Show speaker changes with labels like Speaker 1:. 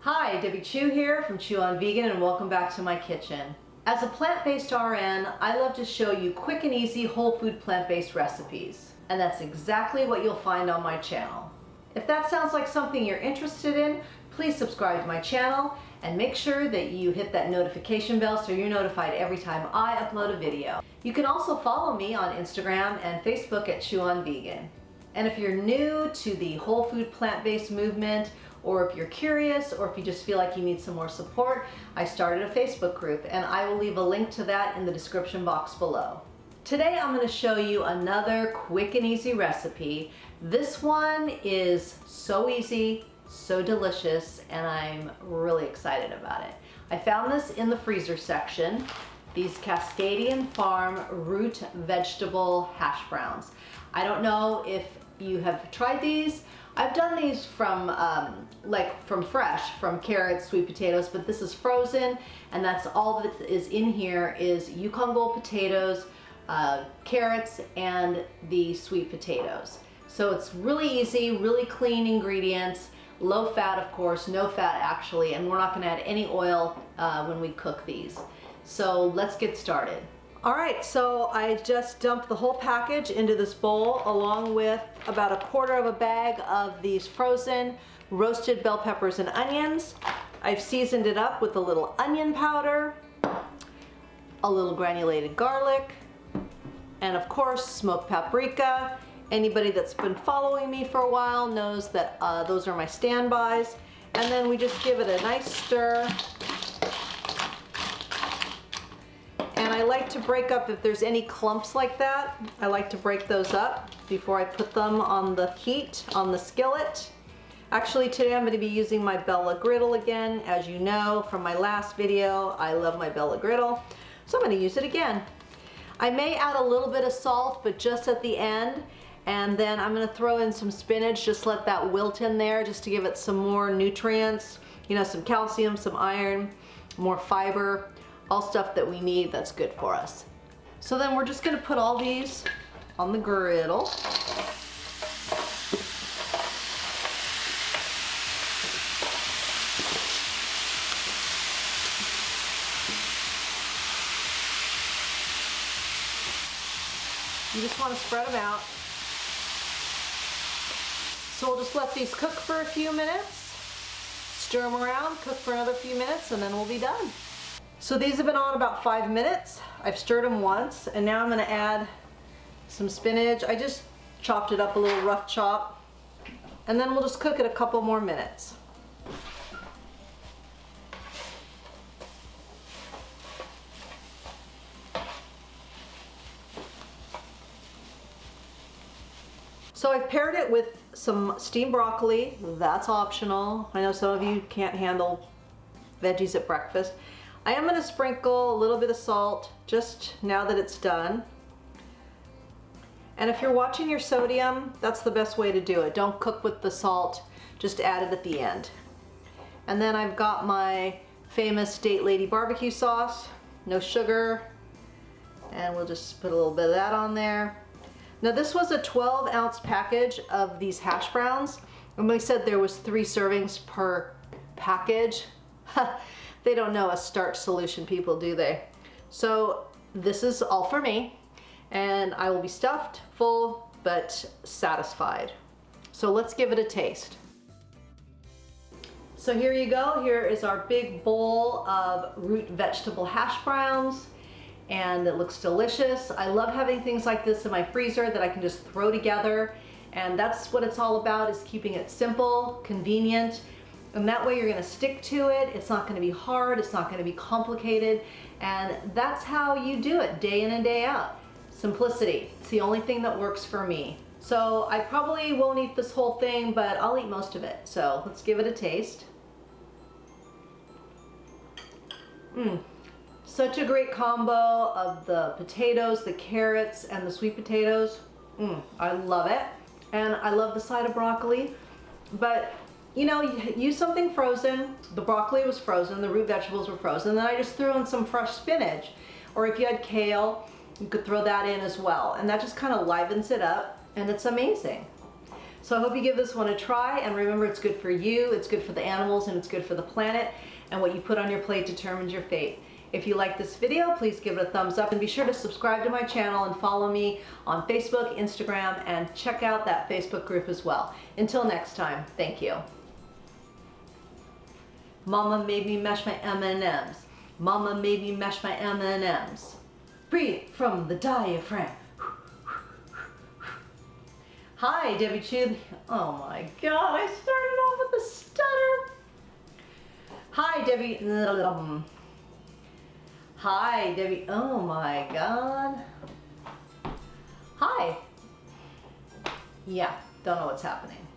Speaker 1: Hi, Debbie Chu here from Chew on Vegan, and welcome back to my kitchen. As a plant-based RN, I love to show you quick and easy whole food plant-based recipes. And that's exactly what you'll find on my channel. If that sounds like something you're interested in, please subscribe to my channel and make sure that you hit that notification bell so you're notified every time I upload a video. You can also follow me on Instagram and Facebook at Chew on Vegan. And if you're new to the whole food plant-based movement, or if you're curious, or if you just feel like you need some more support, I started a Facebook group, and I will leave a link to that in the description box below. Today I'm going to show you another quick and easy recipe. This one is so easy, so delicious, and I'm really excited about it. I found this in the freezer section, these Cascadian Farm root vegetable hash browns. I don't know if you have tried these. I've done these from fresh, from carrots, sweet potatoes, but this is frozen, and that's all that is in here is Yukon Gold potatoes, carrots, and the sweet potatoes. So it's really easy, really clean ingredients, low fat of course, no fat actually, and we're not going to add any oil when we cook these. So let's get started. Alright, so I just dumped the whole package into this bowl along with about 1/4 of a bag of these frozen roasted bell peppers and onions. I've seasoned it up with a little onion powder, a little granulated garlic, and of course smoked paprika. Anybody that's been following me for a while knows that those are my standbys. And then we just give it a nice stir. And I like to break up if there's any clumps like that. I like to break those up before I put them on the heat on the skillet. Actually today I'm going to be using my Bella griddle again. As you know from my last video, I love my Bella griddle. So I'm going to use it again. I may add a little bit of salt, but just at the end. And then I'm going to throw in some spinach, just let that wilt in there just to give it some more nutrients. You know, some calcium, some iron, more fiber. All stuff that we need that's good for us. So then we're just going to put all these on the griddle. You just want to spread them out. So we'll just let these cook for a few minutes, stir them around, cook for another few minutes, and then we'll be done. So these have been on about 5 minutes. I've stirred them once, and now I'm going to add some spinach. I just chopped it up a little rough chop, and then we'll just cook it a couple more minutes. So I've paired it with some steamed broccoli. That's optional. I know some of you can't handle veggies at breakfast. I am going to sprinkle a little bit of salt just now that it's done. And if you're watching your sodium, that's the best way to do it. Don't cook with the salt, just add it at the end. And then I've got my famous Date Lady barbecue sauce, no sugar, and we'll just put a little bit of that on there. Now this was a 12-ounce package of these hash browns, and they said there was 3 servings per package. They don't know us starch solution people, do they? So this is all for me, and I will be stuffed, full, but satisfied. So let's give it a taste. So here you go. Here is our big bowl of root vegetable hash browns, and it looks delicious. I love having things like this in my freezer that I can just throw together, and that's what it's all about, is keeping it simple, convenient. And that way you're going to stick to it. It's not going to be hard. It's not going to be complicated. And that's how you do it day in and day out. Simplicity. It's the only thing that works for me. So I probably won't eat this whole thing, but I'll eat most of it. So let's give it a taste. Such a great combo of the potatoes, the carrots, and the sweet potatoes. I love it. And I love the side of broccoli. But you know, use something frozen. The broccoli was frozen, the root vegetables were frozen, then I just threw in some fresh spinach. Or if you had kale, you could throw that in as well. And that just kind of livens it up, and it's amazing. So I hope you give this one a try, and remember, it's good for you, it's good for the animals, and it's good for the planet, and what you put on your plate determines your fate. If you like this video, please give it a thumbs up, and be sure to subscribe to my channel and follow me on Facebook, Instagram, and check out that Facebook group as well. Until next time, thank you. Mama made me mash my M&Ms. Mama made me mash my M&Ms. Breathe from the diaphragm. Hi, Debbie Chew. Oh my God, I started off with a stutter. Hi, Debbie. Hi, Debbie. Oh my God. Hi. Yeah, don't know what's happening.